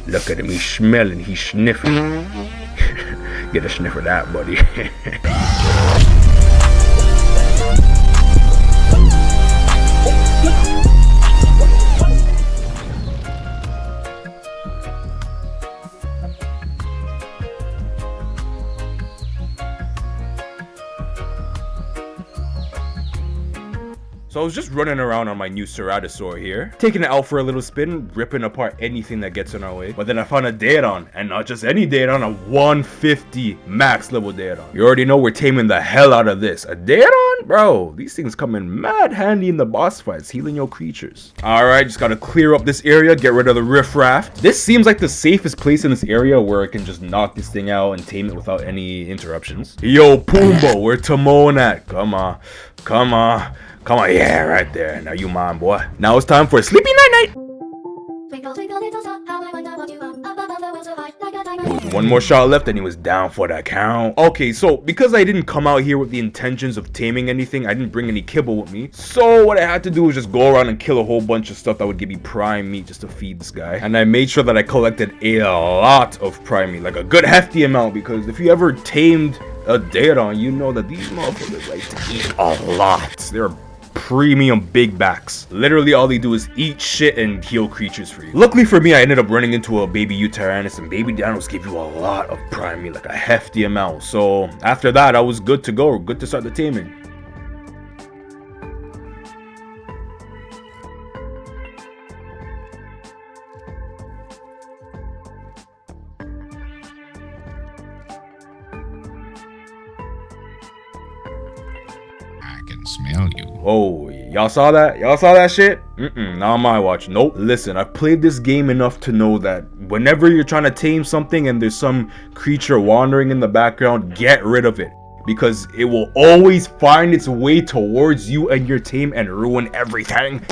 Look at him, he's smelling, he's sniffing. Get a sniff of that, buddy. So I was just running around on my new Ceratosaur here, taking it out for a little spin, ripping apart anything that gets in our way. But then I found a Daeodon, and not just any Daeodon, a 150 max level Daeodon. You already know we're taming the hell out of this. A Daeodon? Bro, these things come in mad handy in the boss fights, healing your creatures. Alright, just gotta clear up this area, get rid of the riffraff. This seems like the safest place in this area where I can just knock this thing out and tame it without any interruptions. Yo, Pumbaa, where Timon at? Come on, come on. Come on, yeah, right there. Now you mine, boy. Now it's time for a sleepy night-night. One more shot left and he was down for the count. Okay, so because I didn't come out here with the intentions of taming anything, I didn't bring any kibble with me. So what I had to do was just go around and kill a whole bunch of stuff that would give me prime meat just to feed this guy. And I made sure that I collected a lot of prime meat, like a good hefty amount, because if you ever tamed a Daeodon, you know that these motherfuckers like to eat a lot. They're premium big backs. Literally all they do is eat shit and heal creatures for you. Luckily for me, I ended up running into a baby Tyrannus, and baby Danos give you a lot of prime meat, like a hefty amount. So after that, I was good to go, good to start the taming. Smell you. Oh, y'all saw that? Y'all saw that shit? Not on my watch. Nope. Listen, I've played this game enough to know that whenever you're trying to tame something and there's some creature wandering in the background, get rid of it, because it will always find its way towards you and your tame and ruin everything.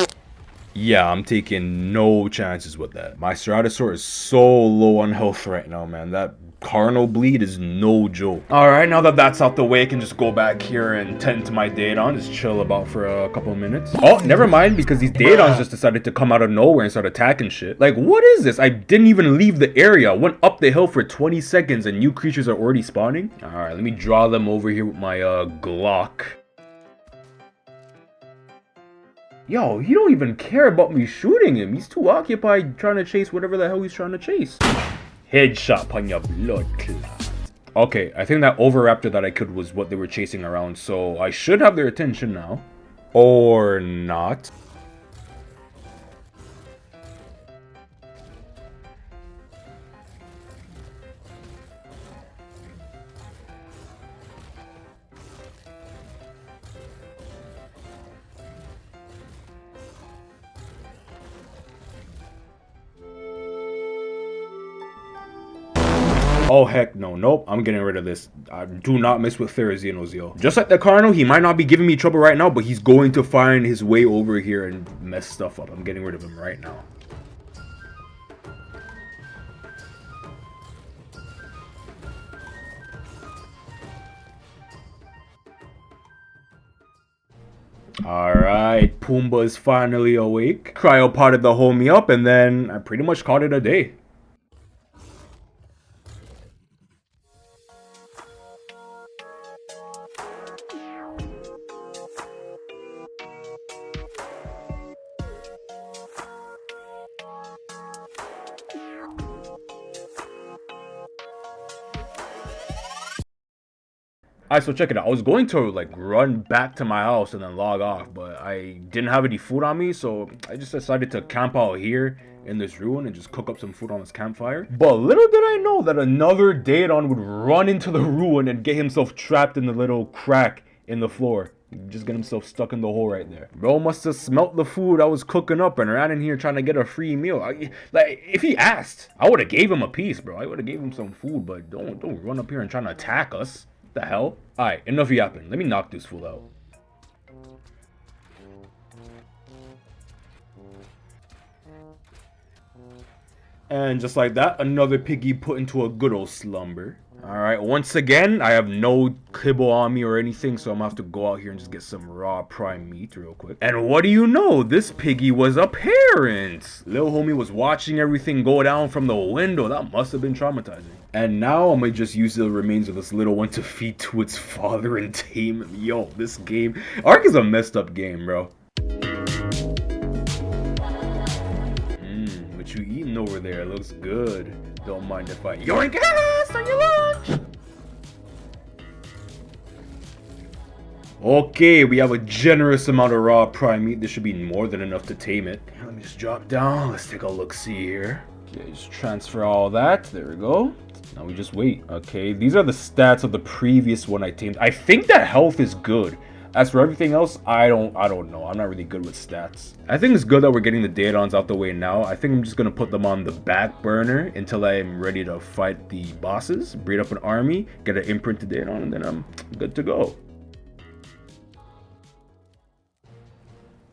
Yeah, I'm taking no chances with that. My Ceratosaur is so low on health right now, man. That carnal bleed is no joke. Alright, now that that's out the way, I can just go back here and tend to my Daeodon. Just chill about for a couple of minutes. Oh, never mind, because these Daeodons just decided to come out of nowhere and start attacking shit. Like, what is this? I didn't even leave the area. I went up the hill for 20 seconds and new creatures are already spawning. Alright, let me draw them over here with my Glock. Yo, he don't even care about me shooting him. He's too occupied trying to chase whatever the hell he's trying to chase. Headshot upon your blood clot. Okay, I think that Oviraptor that I killed was what they were chasing around, so I should have their attention now. Or not. Oh heck no, nope, I'm getting rid of this. Do not mess with Therizino's, yo. Just like the Carno, he might not be giving me trouble right now, but he's going to find his way over here and mess stuff up. I'm getting rid of him right now. Alright, Pumbaa is finally awake. Cryopotted the homie up, and then I pretty much called it a day. Alright, so check it out. I was going to like run back to my house and then log off, but I didn't have any food on me, so I just decided to camp out here in this ruin and just cook up some food on this campfire. But little did I know that another Daeodon would run into the ruin and get himself trapped in the little crack in the floor. Just get himself stuck in the hole right there. Bro must have smelt the food I was cooking up and ran in here trying to get a free meal. Like, if he asked, I would have gave him a piece, bro. I would have gave him some food, but don't run up here and trying to attack us. The hell? Alright, enough yapping. Let me knock this fool out. And just like that, another piggy put into a good old slumber. Alright, once again, I have no kibble on me or anything, so I'm gonna have to go out here and just get some raw prime meat real quick. And what do you know? This piggy was a parent! Little homie was watching everything go down from the window. That must have been traumatizing. And now I'm gonna just use the remains of this little one to feed to its father and tame him. Yo, this game... Ark is a messed up game, bro. What you eating over there? It looks good. Don't mind if I yoink ass on your lunch. Okay, we have a generous amount of raw prime meat. This should be more than enough to tame it. Let me just drop down. Let's take a look-see here. Okay, just transfer all that. There we go. Now we just wait. Okay, these are the stats of the previous one I tamed. I think that health is good. As for everything else, I don't know. I'm not really good with stats. I think it's good that we're getting the Daeodons out the way now. I think I'm just gonna put them on the back burner until I'm ready to fight the bosses, breed up an army, get an imprinted Daeodon, and then I'm good to go.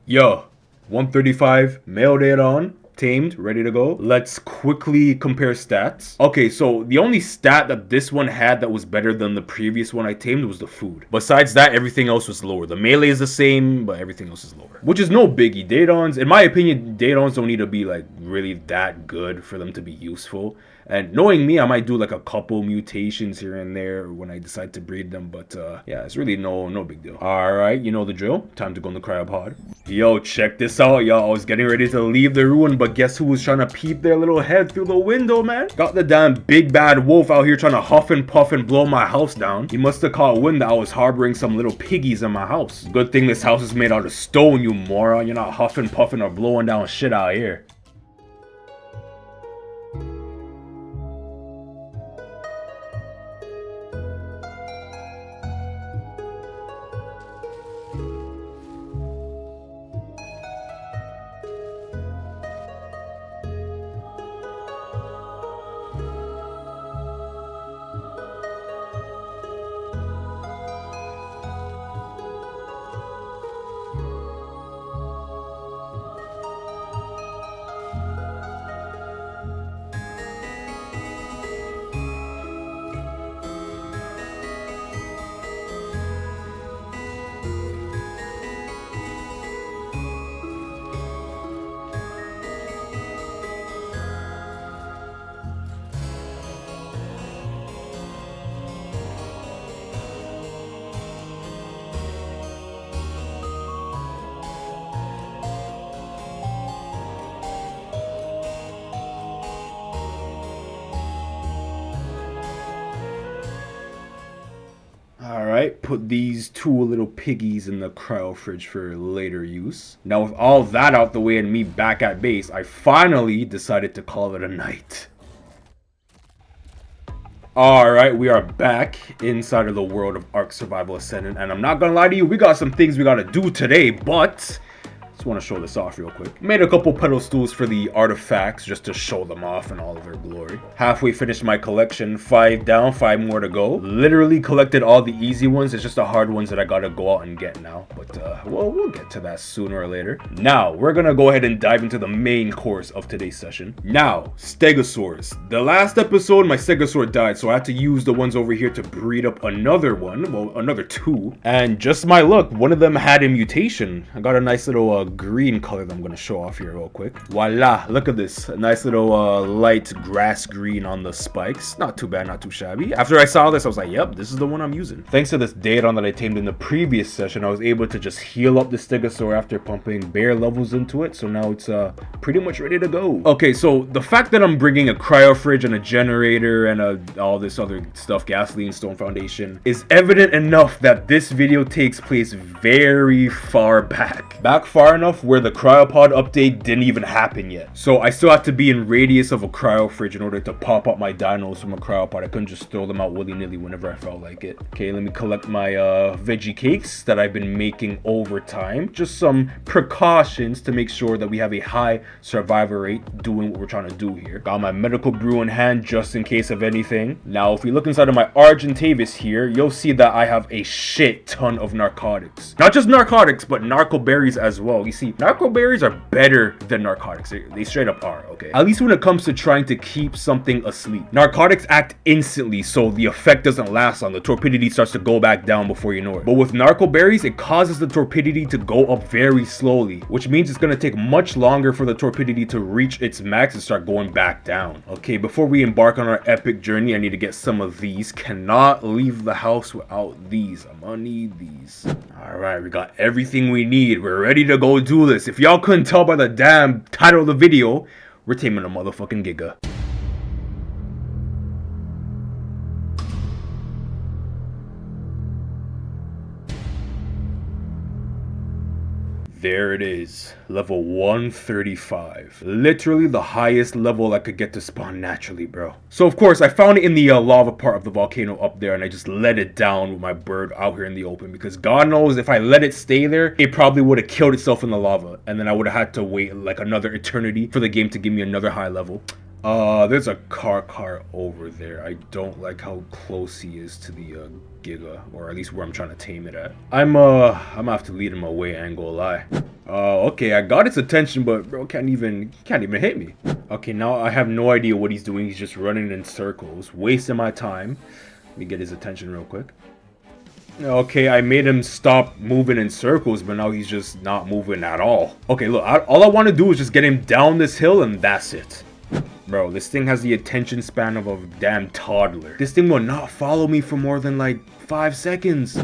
Yo, 135 male Daeodon. Tamed, ready to go. Let's quickly compare stats. Okay, so the only stat that this one had that was better than the previous one I tamed was the food. Besides that, everything else was lower. The melee is the same, but everything else is lower. Which is no biggie. Daeodons, in my opinion, Daeodons don't need to be like really that good for them to be useful. And knowing me, I might do like a couple mutations here and there when I decide to breed them. But yeah, it's really no big deal. Alright, you know the drill. Time to go in the cryopod. Yo, check this out, y'all. I was getting ready to leave the ruin, but guess who was trying to peep their little head through the window, man? Got the damn big bad wolf out here trying to huff and puff and blow my house down. He must have caught wind that I was harboring some little piggies in my house. Good thing this house is made out of stone, you moron. You're not huffing, puffing, or blowing down shit out here. Alright, put these two little piggies in the cryo fridge for later use. Now with all that out the way and me back at base, I finally decided to call it a night. Alright, we are back inside of the world of Ark Survival Ascendant, and I'm not gonna lie to you, we got some things we gotta do today, but just want to show this off real quick. Made a couple pedal stools for the artifacts just to show them off in all of their glory. Halfway finished my collection. 5 down, 5 more to go. Literally collected all the easy ones. It's just the hard ones that I gotta go out and get now. But well, we'll get to that sooner or later. Now, we're gonna go ahead and dive into the main course of today's session. Now, Stegosaurus. The last episode, my Stegosaur died, so I had to use the ones over here to breed up another one. Well, another 2. And just my luck, one of them had a mutation. I got a nice little green color that I'm going to show off here real quick. Voila, look at this. A nice little light grass green on the spikes. Not too bad, not too shabby. After I saw this, I was like, yep, this is the one I'm using. Thanks to this Daeodon that I tamed in the previous session, I was able to just heal up the Stegosaur after pumping bare levels into it. So now it's pretty much ready to go. Okay, so the fact that I'm bringing a cryo fridge and a generator and all this other stuff, gasoline, stone foundation, is evident enough that this video takes place very far back. Back far enough where the cryopod update didn't even happen yet. So I still have to be in radius of a cryo fridge in order to pop up my dinos from a cryopod. I couldn't just throw them out willy-nilly whenever I felt like it. Okay, let me collect my veggie cakes that I've been making over time. Just some precautions to make sure that we have a high survival rate doing what we're trying to do here. Got my medical brew in hand just in case of anything. Now, if we look inside of my Argentavis here, you'll see that I have a shit ton of narcotics. Not just narcotics, but narco berries as well. You see, narco berries are better than narcotics. They straight up are, okay? At least when it comes to trying to keep something asleep. Narcotics act instantly, so the effect doesn't last long. The torpidity starts to go back down before you know it. But with narco berries, it causes the torpidity to go up very slowly, which means it's gonna take much longer for the torpidity to reach its max and start going back down. Okay, before we embark on our epic journey, I need to get some of these. Cannot leave the house without these. I'm gonna need these. All right, we got everything we need. We're ready to go do this. If y'all couldn't tell by the damn title of the video, we're taming a motherfucking Giga. There it is, level 135. Literally the highest level I could get to spawn naturally, bro. So of course, I found it in the lava part of the volcano up there, and I just let it down with my bird out here in the open, because God knows if I let it stay there, it probably would have killed itself in the lava, and then I would have had to wait like another eternity for the game to give me another high level. There's a car over there. I don't like how close he is to the Giga, or at least where I'm trying to tame it at. I'm gonna have to lead him away, I ain't gonna lie. Okay, I got its attention, but bro can't even hit me. Okay, now I have no idea what he's doing. He's just running in circles, wasting my time. Let me get his attention real quick. Okay, I made him stop moving in circles, but now he's just not moving at all. Okay, look, all I want to do is just get him down this hill, and that's it. Bro, this thing has the attention span of a damn toddler. This thing will not follow me for more than like 5 seconds.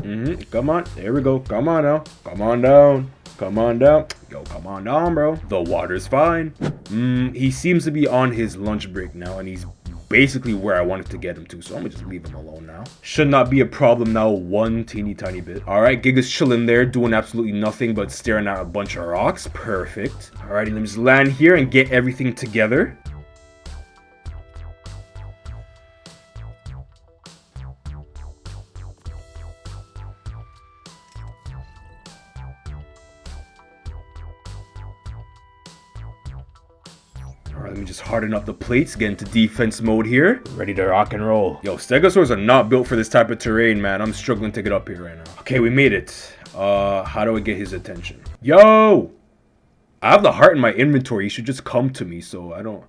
Come on, there we go. Come on now. Come on down. Come on down. Yo, come on down, bro. The water's fine. He seems to be on his lunch break now, and he's basically where I wanted to get him to, so I'm gonna just leave him alone now. Should not be a problem now, one teeny tiny bit. All right, Giga's chilling there, doing absolutely nothing but staring at a bunch of rocks. Perfect. All right, let me just land here and get everything together. Let me just harden up the plates, get into defense mode here. Ready to rock and roll. Yo, stegosaurs are not built for this type of terrain, man. I'm struggling to get up here right now. Okay, we made it. How do I get his attention? Yo! I have the heart in my inventory. He should just come to me, so I don't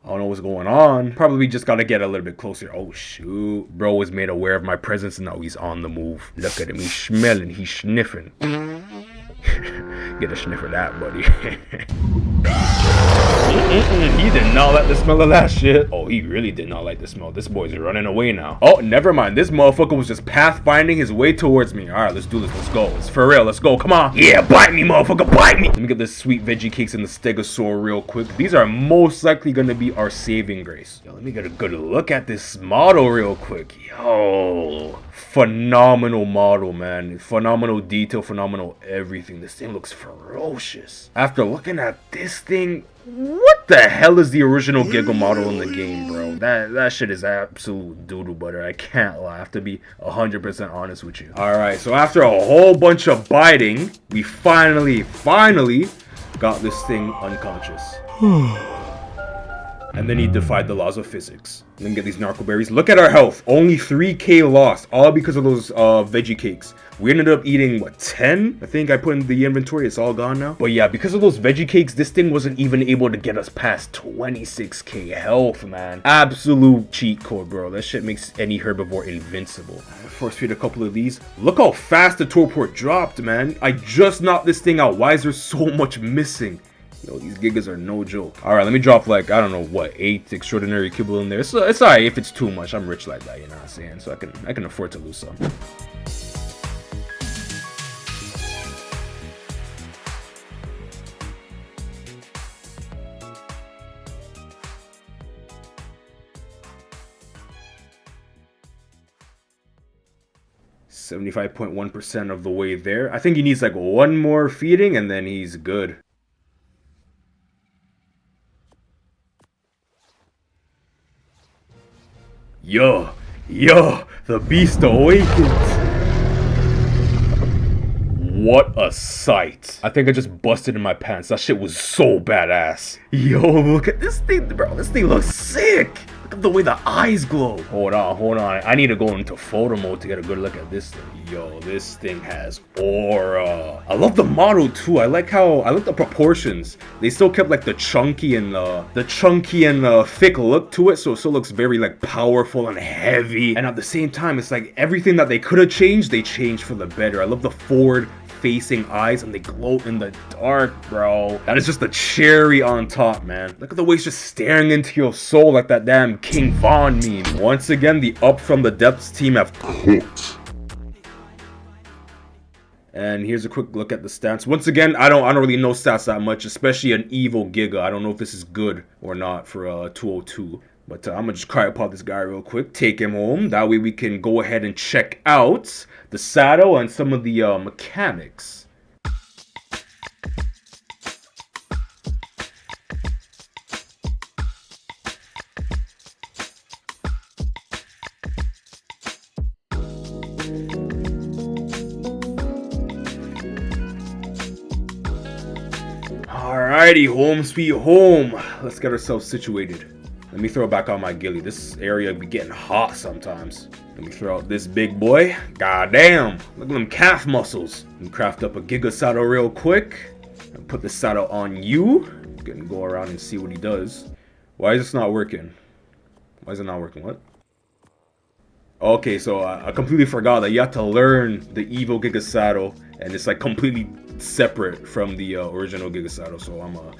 know what's going on. Probably just gotta get a little bit closer. Oh, shoot. Bro was made aware of my presence, and now he's on the move. Look at him. He's smelling. He's sniffing. Get a sniff of that, buddy. He did not like the smell of that shit. Oh, he really did not like the smell. This boy's running away now. Oh, never mind. This motherfucker was just pathfinding his way towards me. All right, let's do this. Let's go. It's for real. Let's go. Come on. Yeah, bite me, motherfucker. Bite me. Let me get the sweet veggie cakes and the stegosaur real quick. These are most likely going to be our saving grace. Yo, let me get a good look at this model real quick. Yo, phenomenal model, man. Phenomenal detail, phenomenal everything. This thing looks ferocious. After looking at this thing, what the hell is the original Giga model in the game, bro? That shit is absolute doodle butter. I can't lie. I have to be 100% honest with you. All right, so after a whole bunch of biting, we finally got this thing unconscious. And then he defied the laws of physics. Let me get these narco berries. Look at our health. Only 3k lost, all because of those veggie cakes. We ended up eating, what, 10? I think I put in the inventory. It's all gone now. But yeah, because of those veggie cakes, this thing wasn't even able to get us past 26k health, man. Absolute cheat code, bro. That shit makes any herbivore invincible. Force feed a couple of these. Look how fast the torpor dropped, man. I just knocked this thing out. Why is there so much missing? Yo, these Gigas are no joke. All right, let me drop like, I don't know, what, 8 extraordinary kibble in there. So it's all right if it's too much. I'm rich like that, you know what I'm saying? So I can afford to lose some. .1% of the way there. I think he needs like one more feeding and then he's good. Yo, the beast awakens. What a sight. I think I just busted in my pants. That shit was so badass. Yo, look at this thing, bro. This thing looks sick. Look at the way the eyes glow. Hold on. I need to go into photo mode to get a good look at this thing. Yo, this thing has aura. I love the model too. I like the proportions. They still kept like the chunky and thick look to it, so it still looks very like powerful and heavy. And at the same time, it's like everything that they could have changed, they changed for the better. I love the forward facing eyes and they glow in the dark, bro. That is just the cherry on top, man. Look at the way it's just staring into your soul like that damn King Von meme. Once again, the Up From the Depths team have cooked. And here's a quick look at the stats. Once again, I don't really know stats that much, especially an EVO Giga. I don't know if this is good or not for 202. But I'm gonna just cryopod this guy real quick, take him home. That way we can go ahead and check out the saddle and some of the mechanics. Alrighty, home sweet home. Let's get ourselves situated. Let me throw back on my ghillie. This area be getting hot sometimes. Let me throw out this big boy. God damn, look at them calf muscles. Let me craft up a Giga saddle real quick. And put the saddle on you. Gonna go around and see what he does. Why is this not working? Why is it not working? What? Okay, so I completely forgot that you have to learn the EVO Giga saddle. And it's like completely separate from the original Giga saddle. So I'm gonna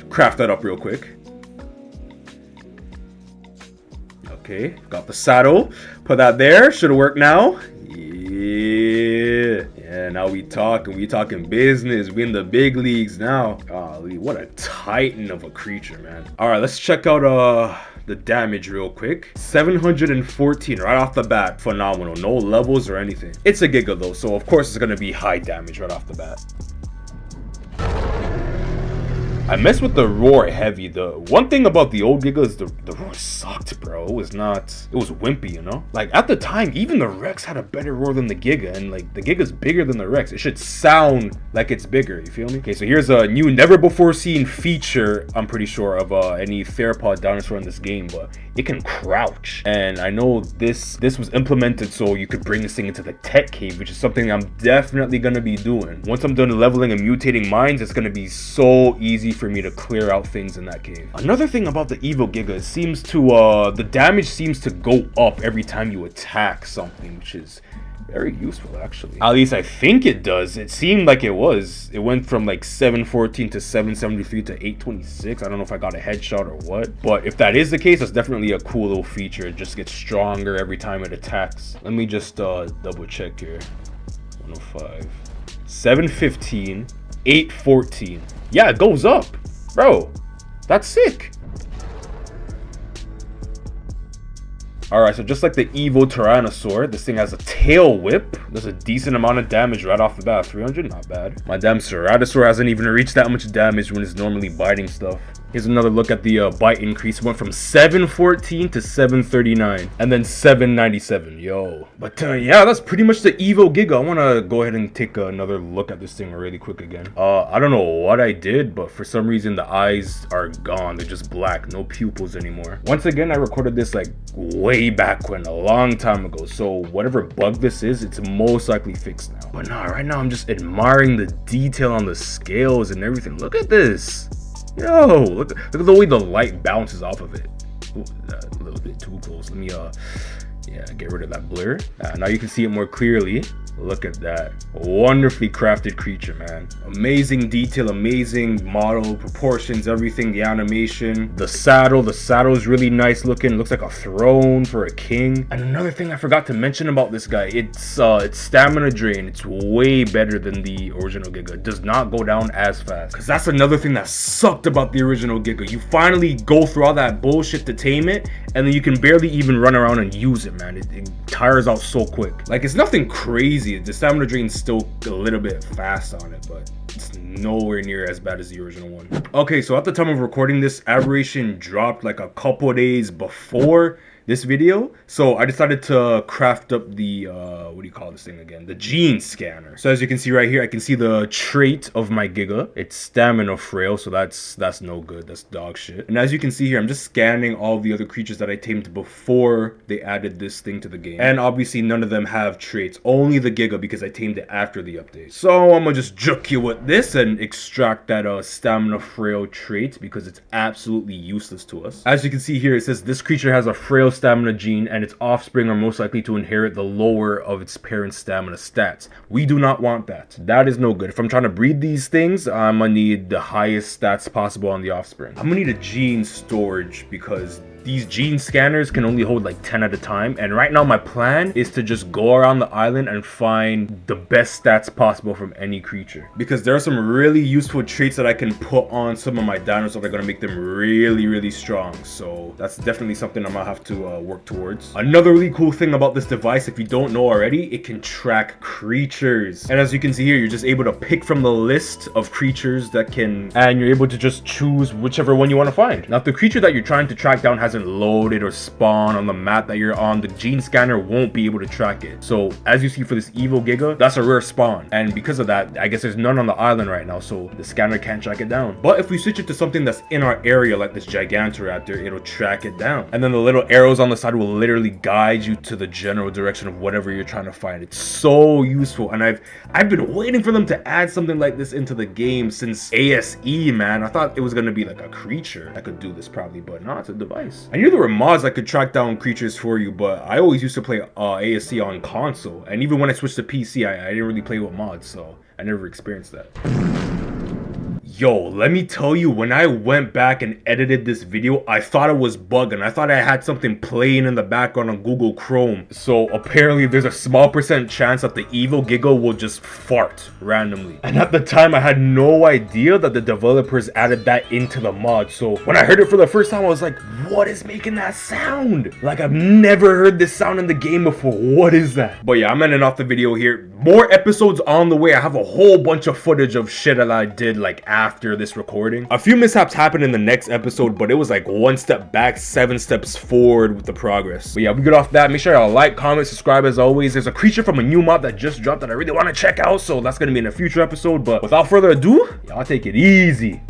craft that up real quick. Okay, got the saddle. Put that there. Should have worked now. Yeah, now we talking business. We in the big leagues now. Golly, what a titan of a creature, man. All right, let's check out the damage real quick. 714 right off the bat. Phenomenal. No levels or anything. It's a Giga though, so of course it's gonna be high damage right off the bat. I messed with the roar heavy. The one thing about the old Giga is the roar sucked, bro. It was wimpy, you know? Like at the time, even the Rex had a better roar than the Giga, and like the Giga's bigger than the Rex. It should sound like it's bigger, you feel me? Okay, so here's a new never before seen feature, I'm pretty sure, of any theropod dinosaur in this game, but it can crouch. And I know this was implemented so you could bring this thing into the tech cave, which is something I'm definitely gonna be doing. Once I'm done leveling and mutating mines, it's gonna be so easy for me to clear out things in that cave. Another thing about the EVO Giga, it seems to the damage seems to go up every time you attack something, which is very useful actually. At least I think it does. It seemed like it was. It went from like 714 to 773 to 826. I don't know if I got a headshot or what, but if that is the case, that's definitely a cool little feature. It just gets stronger every time it attacks. Let me just double check here. 105, 715, 814. Yeah, it goes up. Bro, that's sick. Alright, so just like the EVO Tyrannosaur, this thing has a tail whip. Does a decent amount of damage right off the bat. 300, not bad. My damn Ceratosaur hasn't even reached that much damage when it's normally biting stuff. Here's another look at the bite increase. It went from 714 to 739. And then 797. Yo. But yeah, that's pretty much the EVO Giga. I want to go ahead and take another look at this thing really quick again. I don't know what I did, but for some reason the eyes are gone. They're just black. No pupils anymore. Once again, I recorded this like way back when, a long time ago. So whatever bug this is, it's most likely fixed now. But nah, right now I'm just admiring the detail on the scales and everything. Look at this. Yo, look at the way the light bounces off of it. Ooh, a little bit too close. Let me yeah, get rid of that blur. Now you can see it more clearly. Look at that. Wonderfully crafted creature, man. Amazing detail, amazing model, proportions, everything, the animation. The saddle is really nice looking. Looks like a throne for a king. And another thing I forgot to mention about this guy, it's stamina drain. It's way better than the original Giga. It does not go down as fast. Because that's another thing that sucked about the original Giga. You finally go through all that bullshit to tame it, and then you can barely even run around and use it, man. It tires out so quick. Like, it's nothing crazy. The stamina drain's still a little bit fast on it, but it's nowhere near as bad as the original one. Okay, so at the time of recording this, Aberration dropped like a couple days before this video. So I decided to craft up the, what do you call this thing again? The gene scanner. So as you can see right here, I can see the trait of my Giga. It's stamina frail, so that's no good. That's dog shit. And as you can see here, I'm just scanning all the other creatures that I tamed before they added this thing to the game. And obviously none of them have traits, only the Giga because I tamed it after the update. So I'm gonna just juke you with this and extract that stamina frail trait because it's absolutely useless to us. As you can see here, it says this creature has a frail stamina gene and its offspring are most likely to inherit the lower of its parent's stamina stats. We do not want that. That is no good. If I'm trying to breed these things, I'm gonna need the highest stats possible on the offspring. I'm gonna need a gene storage because these gene scanners can only hold like 10 at a time, and right now my plan is to just go around the island and find the best stats possible from any creature, because there are some really useful traits that I can put on some of my dinos that are going to make them really strong. So that's definitely something I'm gonna have to work towards. Another really cool thing about this device, if you don't know already, it can track creatures, and as you can see here, you're just able to pick from the list of creatures that can, and you're able to just choose whichever one you want to find. Now if the creature that you're trying to track down hasn't loaded or spawned on the map that you're on, the gene scanner won't be able to track it. So as you see for this EVO Giga, that's a rare spawn, and because of that, I guess there's none on the island right now, so the scanner can't track it down. But if we switch it to something that's in our area, like this Gigantoraptor, it'll track it down, and then the little arrows on the side will literally guide you to the general direction of whatever you're trying to find. It's so useful, and I've been waiting for them to add something like this into the game since ASE, man. I thought it was gonna be like a creature that could do this probably, but no, it's a device. I knew there were mods that could track down creatures for you, but I always used to play ASE on console, and even when I switched to PC, I didn't really play with mods, so I never experienced that. Yo, let me tell you, when I went back and edited this video, I thought it was bugging. I thought I had something playing in the background on Google Chrome. So apparently there's a small percent chance that the EVO Giga will just fart randomly. And at the time, I had no idea that the developers added that into the mod. So when I heard it for the first time, I was like, what is making that sound? Like, I've never heard this sound in the game before. What is that? But yeah, I'm ending off the video here. More episodes on the way. I have a whole bunch of footage of shit that I did like after this recording. A few mishaps happened in the next episode, but it was like 1 step back, 7 steps forward with the progress. But yeah, we get off that. Make sure y'all like, comment, subscribe as always. There's a creature from a new mod that just dropped that I really want to check out, so that's gonna be in a future episode. But without further ado, y'all take it easy.